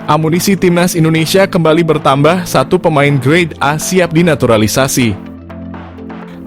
Amunisi timnas Indonesia kembali bertambah, satu pemain grade A siap dinaturalisasi.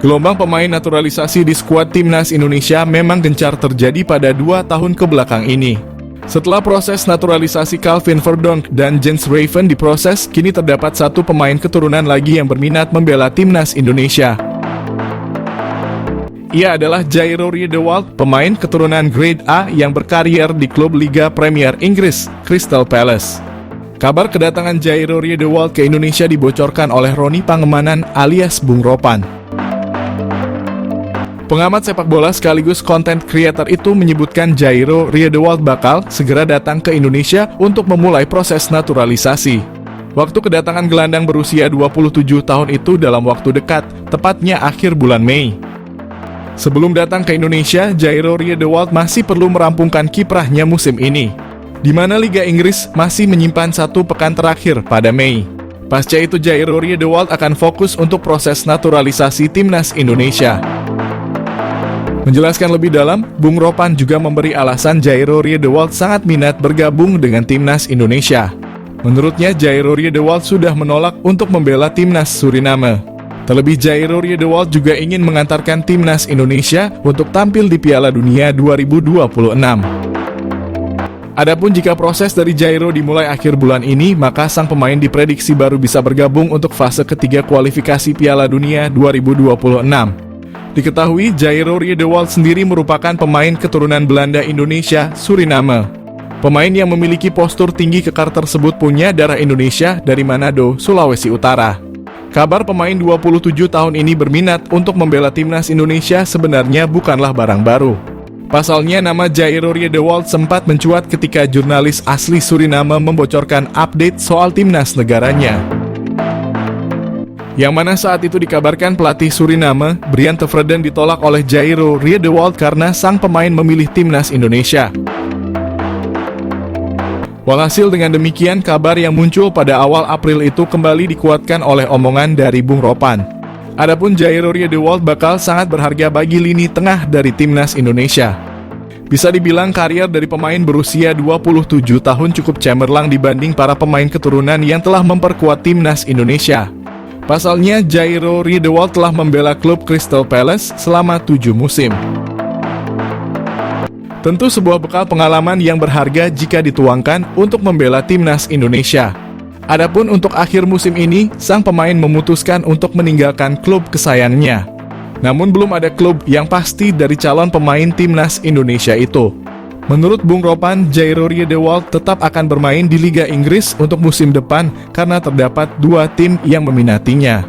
Gelombang pemain naturalisasi di skuad timnas Indonesia memang gencar terjadi pada 2 tahun kebelakang ini. Setelah proses naturalisasi Calvin Verdonk dan Jens Raven diproses, kini terdapat satu pemain keturunan lagi yang berminat membela timnas Indonesia. Ia adalah Jairo Riedewald, pemain keturunan grade A yang berkarier di klub Liga Premier Inggris, Crystal Palace. Kabar kedatangan Jairo Riedewald ke Indonesia dibocorkan oleh Roni Pangemanan alias Bung Ropan. Pengamat sepak bola sekaligus content creator itu menyebutkan Jairo Riedewald bakal segera datang ke Indonesia untuk memulai proses naturalisasi. Waktu kedatangan gelandang berusia 27 tahun itu dalam waktu dekat, tepatnya akhir bulan Mei. Sebelum datang ke Indonesia, Jairo Riedewald masih perlu merampungkan kiprahnya musim ini, di mana Liga Inggris masih menyimpan 1 pekan terakhir pada Mei. Pasca itu Jairo Riedewald akan fokus untuk proses naturalisasi timnas Indonesia. Menjelaskan lebih dalam, Bung Ropan juga memberi alasan Jairo Riedewald sangat minat bergabung dengan timnas Indonesia. Menurutnya, Jairo Riedewald sudah menolak untuk membela timnas Suriname. Terlebih, Jairo Riedewald juga ingin mengantarkan timnas Indonesia untuk tampil di Piala Dunia 2026. Adapun jika proses dari Jairo dimulai akhir bulan ini, maka sang pemain diprediksi baru bisa bergabung untuk fase ketiga kualifikasi Piala Dunia 2026. Diketahui, Jairo Riedewald sendiri merupakan pemain keturunan Belanda Indonesia Suriname. Pemain yang memiliki postur tinggi kekar tersebut punya darah Indonesia dari Manado, Sulawesi Utara. Kabar pemain 27 tahun ini berminat untuk membela timnas Indonesia sebenarnya bukanlah barang baru. Pasalnya, nama Jairo Riedewald sempat mencuat ketika jurnalis asli Suriname membocorkan update soal timnas negaranya. Yang mana saat itu dikabarkan pelatih Suriname, Brian Tevreden, ditolak oleh Jairo Riedewald karena sang pemain memilih timnas Indonesia. Walhasil dengan demikian, kabar yang muncul pada awal April itu kembali dikuatkan oleh omongan dari Bung Ropan. Adapun Jairo Riedewald bakal sangat berharga bagi lini tengah dari timnas Indonesia. Bisa dibilang karier dari pemain berusia 27 tahun cukup cemerlang dibanding para pemain keturunan yang telah memperkuat timnas Indonesia. Pasalnya, Jairo Riedewald telah membela klub Crystal Palace selama 7 musim. Tentu sebuah bekal pengalaman yang berharga jika dituangkan untuk membela timnas Indonesia. Adapun untuk akhir musim ini, sang pemain memutuskan untuk meninggalkan klub kesayangannya. Namun belum ada klub yang pasti dari calon pemain timnas Indonesia itu. Menurut Bung Ropan, Jairo Riedewald tetap akan bermain di Liga Inggris untuk musim depan karena terdapat 2 tim yang meminatinya.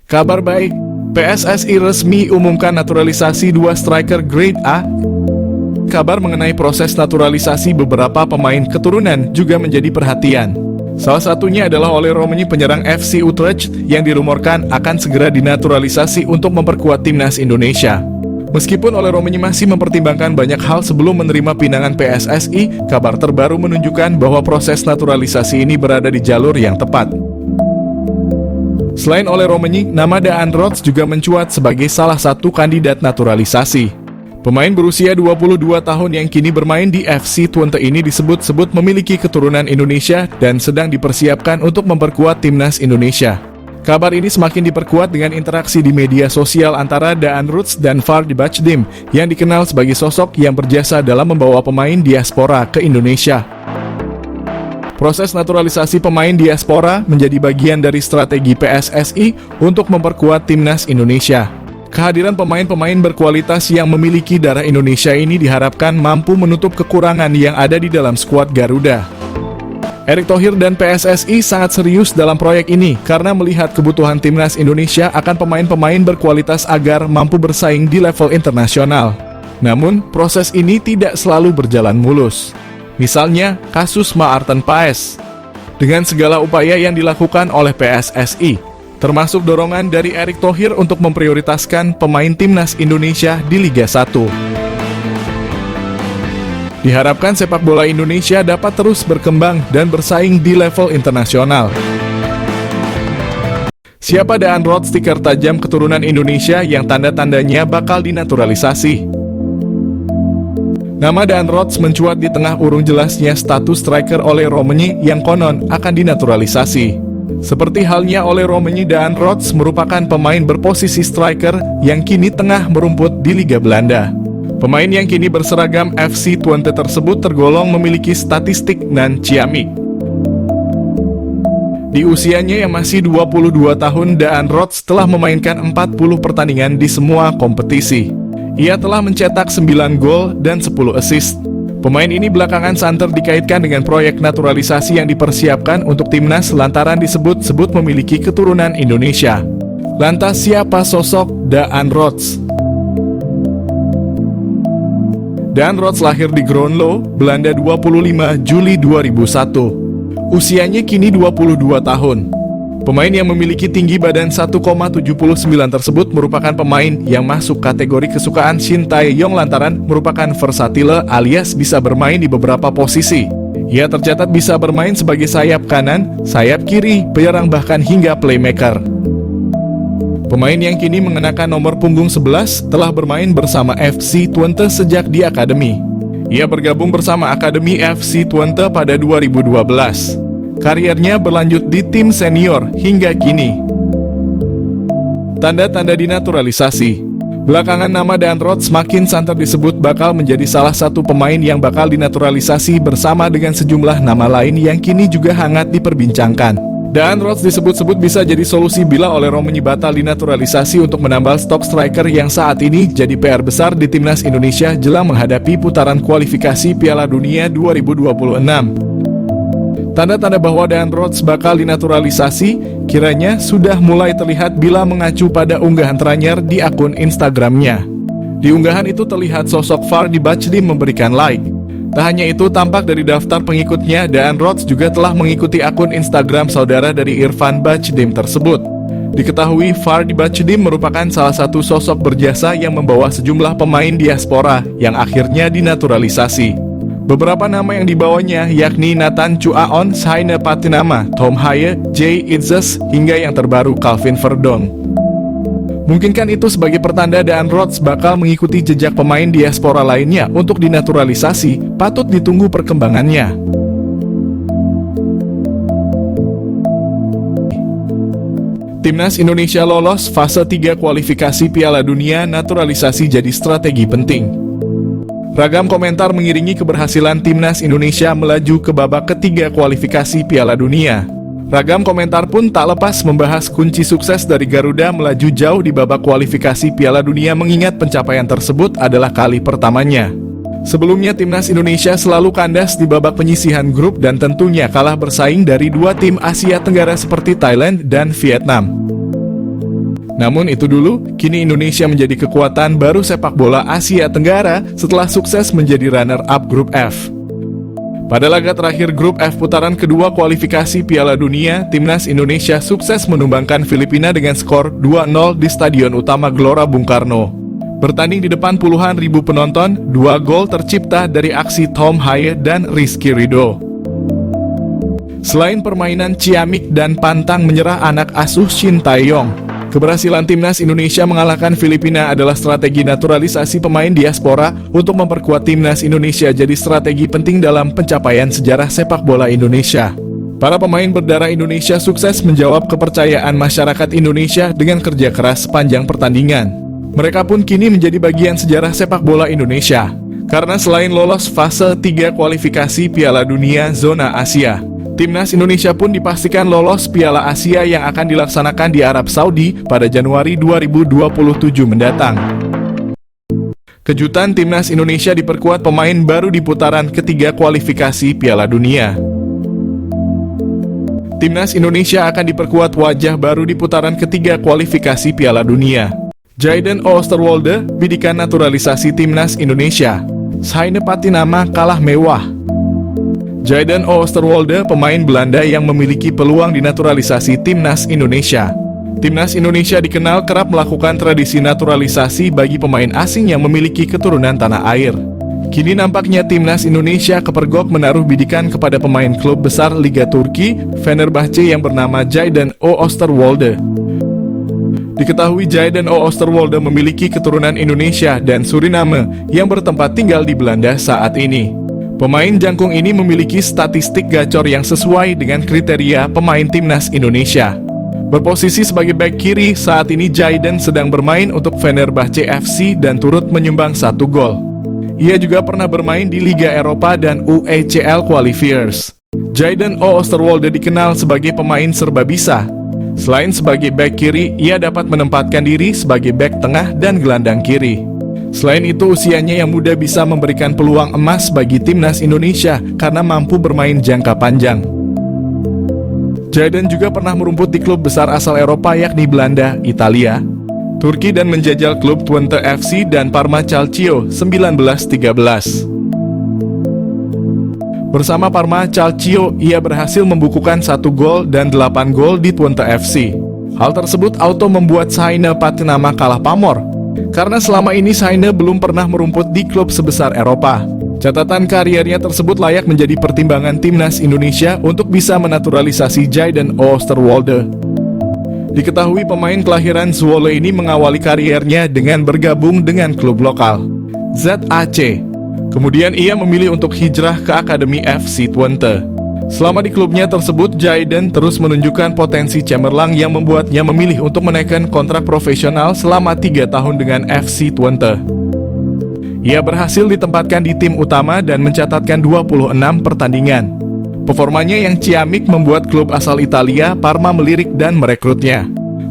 Kabar baik, PSSI resmi umumkan naturalisasi 2 striker grade A. Kabar mengenai proses naturalisasi beberapa pemain keturunan juga menjadi perhatian. Salah satunya adalah Oleh Romani, penyerang FC Utrecht yang dirumorkan akan segera dinaturalisasi untuk memperkuat timnas Indonesia. Meskipun Oleh Romani masih mempertimbangkan banyak hal sebelum menerima pinangan PSSI, kabar terbaru menunjukkan bahwa proses naturalisasi ini berada di jalur yang tepat. Selain Oleh Romani, nama Daan Rots juga mencuat sebagai salah satu kandidat naturalisasi. Pemain berusia 22 tahun yang kini bermain di FC Twente ini disebut-sebut memiliki keturunan Indonesia dan sedang dipersiapkan untuk memperkuat timnas Indonesia. Kabar ini semakin diperkuat dengan interaksi di media sosial antara Daan Rots dan Vardy Bachdim yang dikenal sebagai sosok yang berjasa dalam membawa pemain diaspora ke Indonesia. Proses naturalisasi pemain diaspora menjadi bagian dari strategi PSSI untuk memperkuat timnas Indonesia. Kehadiran pemain-pemain berkualitas yang memiliki darah Indonesia ini diharapkan mampu menutup kekurangan yang ada di dalam skuad Garuda. Erick Thohir dan PSSI sangat serius dalam proyek ini karena melihat kebutuhan timnas Indonesia akan pemain-pemain berkualitas agar mampu bersaing di level internasional. Namun, proses ini tidak selalu berjalan mulus. Misalnya, kasus Maarten Paes. Dengan segala upaya yang dilakukan oleh PSSI, termasuk dorongan dari Erick Thohir untuk memprioritaskan pemain timnas Indonesia di Liga 1. Diharapkan sepak bola Indonesia dapat terus berkembang dan bersaing di level internasional. Siapa Daan Rots, stiker tajam keturunan Indonesia yang tanda-tandanya bakal dinaturalisasi? Nama Daan Rots mencuat di tengah urung jelasnya status striker Ole Romeni yang konon akan dinaturalisasi. Seperti halnya Ole Romeni, Daan Rots merupakan pemain berposisi striker yang kini tengah merumput di Liga Belanda. Pemain yang kini berseragam FC Twente tersebut tergolong memiliki statistik nan ciamik. Di usianya yang masih 22 tahun, Daan Rots telah memainkan 40 pertandingan di semua kompetisi. Ia telah mencetak 9 gol dan 10 assist. Pemain ini belakangan santer dikaitkan dengan proyek naturalisasi yang dipersiapkan untuk timnas lantaran disebut-sebut memiliki keturunan Indonesia. Lantas siapa sosok Daan Rots? Daan Rots lahir di Groenlo, Belanda 25 Juli 2001. Usianya kini 22 tahun. Pemain yang memiliki tinggi badan 1,79 tersebut merupakan pemain yang masuk kategori kesukaan Shin Tae-yong lantaran merupakan versatile alias bisa bermain di beberapa posisi. Ia tercatat bisa bermain sebagai sayap kanan, sayap kiri, penyerang bahkan hingga playmaker. Pemain yang kini mengenakan nomor punggung 11 telah bermain bersama FC Twente sejak di akademi. Ia bergabung bersama Akademi FC Twente pada 2012. Kariernya berlanjut di tim senior hingga kini. Tanda-tanda dinaturalisasi. Belakangan nama Daan Rots makin santer disebut bakal menjadi salah satu pemain yang bakal dinaturalisasi bersama dengan sejumlah nama lain yang kini juga hangat diperbincangkan. Daan Rots disebut-sebut bisa jadi solusi bila Ole Romeni batal dinaturalisasi untuk menambal stok striker yang saat ini jadi PR besar di timnas Indonesia jelang menghadapi putaran kualifikasi Piala Dunia 2026. Tanda-tanda bahwa Daan Rots bakal dinaturalisasi kiranya sudah mulai terlihat bila mengacu pada unggahan terakhir di akun Instagramnya. Di unggahan itu terlihat sosok Fardy Bachdim memberikan like. Tak hanya itu, tampak dari daftar pengikutnya, Daan Rots juga telah mengikuti akun Instagram saudara dari Irfan Bachdim tersebut. Diketahui Fardy Bachdim merupakan salah satu sosok berjasa yang membawa sejumlah pemain diaspora yang akhirnya dinaturalisasi. Beberapa nama yang dibawanya yakni Nathan Chuaon, Saine Patinama, Tom Haye, Jay Itzes, hingga yang terbaru Calvin Verdong. Mungkinkah itu sebagai pertanda Daan Rots bakal mengikuti jejak pemain diaspora lainnya untuk dinaturalisasi? Patut ditunggu perkembangannya. Timnas Indonesia lolos fase 3 kualifikasi Piala Dunia, naturalisasi jadi strategi penting. Ragam komentar mengiringi keberhasilan Timnas Indonesia melaju ke babak ketiga kualifikasi Piala Dunia. Ragam komentar pun tak lepas membahas kunci sukses dari Garuda melaju jauh di babak kualifikasi Piala Dunia mengingat pencapaian tersebut adalah kali pertamanya. Sebelumnya Timnas Indonesia selalu kandas di babak penyisihan grup dan tentunya kalah bersaing dari dua tim Asia Tenggara seperti Thailand dan Vietnam. Namun itu dulu, kini Indonesia menjadi kekuatan baru sepak bola Asia Tenggara setelah sukses menjadi runner-up grup F. Pada laga terakhir grup F putaran kedua kualifikasi Piala Dunia, Timnas Indonesia sukses menumbangkan Filipina dengan skor 2-0 di Stadion Utama Gelora Bung Karno. Bertanding di depan puluhan ribu penonton, 2 gol tercipta dari aksi Tom Haye dan Rizky Ridho. Selain permainan ciamik dan pantang menyerah anak asuh Shin Tae-yong, keberhasilan Timnas Indonesia mengalahkan Filipina adalah strategi naturalisasi pemain diaspora untuk memperkuat Timnas Indonesia jadi strategi penting dalam pencapaian sejarah sepak bola Indonesia. Para pemain berdarah Indonesia sukses menjawab kepercayaan masyarakat Indonesia dengan kerja keras sepanjang pertandingan. Mereka pun kini menjadi bagian sejarah sepak bola Indonesia. Karena selain lolos fase 3 kualifikasi Piala Dunia zona Asia, Timnas Indonesia pun dipastikan lolos Piala Asia yang akan dilaksanakan di Arab Saudi pada Januari 2027 mendatang. Kejutan Timnas Indonesia diperkuat pemain baru di putaran ketiga kualifikasi Piala Dunia. Timnas Indonesia akan diperkuat wajah baru di putaran ketiga kualifikasi Piala Dunia. Jayden Oosterwolde, bidikan naturalisasi Timnas Indonesia. Saine Patinama kalah mewah. Jayden Oosterwolde, pemain Belanda yang memiliki peluang dinaturalisasi Timnas Indonesia. Timnas Indonesia dikenal kerap melakukan tradisi naturalisasi bagi pemain asing yang memiliki keturunan tanah air. Kini nampaknya Timnas Indonesia kepergok menaruh bidikan kepada pemain klub besar Liga Turki, Fenerbahce yang bernama Jayden Oosterwolde. Diketahui Jayden Oosterwolde memiliki keturunan Indonesia dan Suriname yang bertempat tinggal di Belanda saat ini. Pemain jangkung ini memiliki statistik gacor yang sesuai dengan kriteria pemain timnas Indonesia. Berposisi sebagai bek kiri, saat ini Jayden sedang bermain untuk Fenerbahce FC dan turut menyumbang 1 gol. Ia juga pernah bermain di Liga Eropa dan UECL Qualifiers. Jayden Oosterwolde dikenal sebagai pemain serba bisa. Selain sebagai bek kiri, ia dapat menempatkan diri sebagai bek tengah dan gelandang kiri. Selain itu, usianya yang muda bisa memberikan peluang emas bagi timnas Indonesia karena mampu bermain jangka panjang. Jayden juga pernah merumput di klub besar asal Eropa yakni Belanda, Italia, Turki dan menjajal klub Twente FC dan Parma Calcio 1913. Bersama Parma Calcio, ia berhasil membukukan 1 gol dan 8 gol di Twente FC. Hal tersebut auto membuat Saine Patinama kalah pamor, karena selama ini Saine belum pernah merumput di klub sebesar Eropa. Catatan kariernya tersebut layak menjadi pertimbangan timnas Indonesia untuk bisa menaturalisasi Jayden Oosterwolde. Diketahui pemain kelahiran Zwolle ini mengawali kariernya dengan bergabung dengan klub lokal, ZAC. Kemudian ia memilih untuk hijrah ke Akademi FC Twente. Selama di klubnya tersebut, Jayden terus menunjukkan potensi cemerlang yang membuatnya memilih untuk menaikkan kontrak profesional selama 3 tahun dengan FC Twente. Ia berhasil ditempatkan di tim utama dan mencatatkan 26 pertandingan. Performanya yang ciamik membuat klub asal Italia, Parma, melirik dan merekrutnya.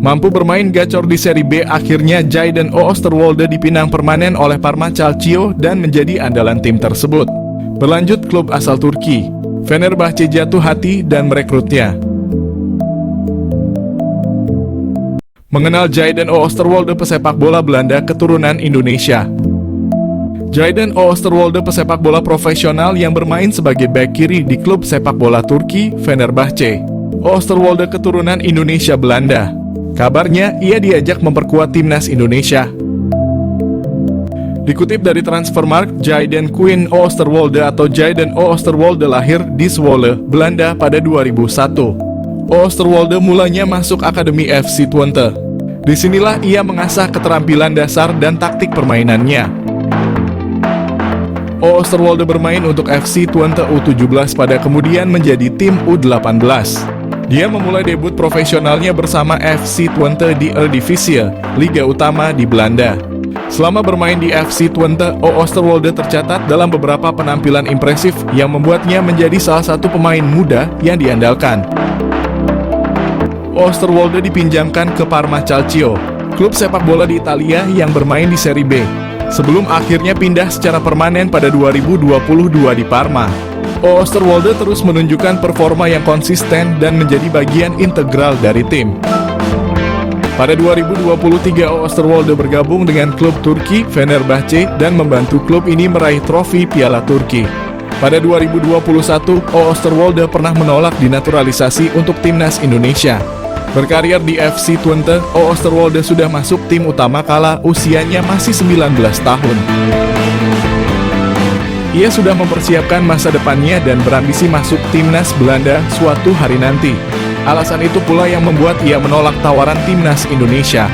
Mampu bermain gacor di Serie B, akhirnya Jayden Oosterwolde dipinang permanen oleh Parma Calcio dan menjadi andalan tim tersebut. Berlanjut, klub asal Turki, Fenerbahce, jatuh hati dan merekrutnya. Mengenal Jayden Oosterwolde, pesepak bola Belanda keturunan Indonesia. Jayden Oosterwolde pesepak bola profesional yang bermain sebagai bek kiri di klub sepak bola Turki, Fenerbahce. Oosterwolde keturunan Indonesia Belanda. Kabarnya, ia diajak memperkuat timnas Indonesia. Dikutip dari Transfermarkt, Jayden Quinn Oosterwolde atau Jayden Oosterwolde lahir di Zwolle, Belanda pada 2001. Oosterwolde mulanya masuk Akademi FC Twente. Disinilah ia mengasah keterampilan dasar dan taktik permainannya. Oosterwolde bermain untuk FC Twente U17 pada kemudian menjadi tim U18. Dia memulai debut profesionalnya bersama FC Twente di Eredivisie, Liga Utama di Belanda. Selama bermain di FC Twente, Oosterwolde tercatat dalam beberapa penampilan impresif yang membuatnya menjadi salah satu pemain muda yang diandalkan. Oosterwolde dipinjamkan ke Parma Calcio, klub sepak bola di Italia yang bermain di Serie B, sebelum akhirnya pindah secara permanen pada 2022 di Parma. Oosterwolde terus menunjukkan performa yang konsisten dan menjadi bagian integral dari tim. Pada 2023, Oosterwolde bergabung dengan klub Turki, Fenerbahce, dan membantu klub ini meraih trofi Piala Turki. Pada 2021, Oosterwolde pernah menolak dinaturalisasi untuk timnas Indonesia. Berkarir di FC Twente, Oosterwolde sudah masuk tim utama kala usianya masih 19 tahun. Ia sudah mempersiapkan masa depannya dan berambisi masuk timnas Belanda suatu hari nanti. Alasan itu pula yang membuat ia menolak tawaran timnas Indonesia.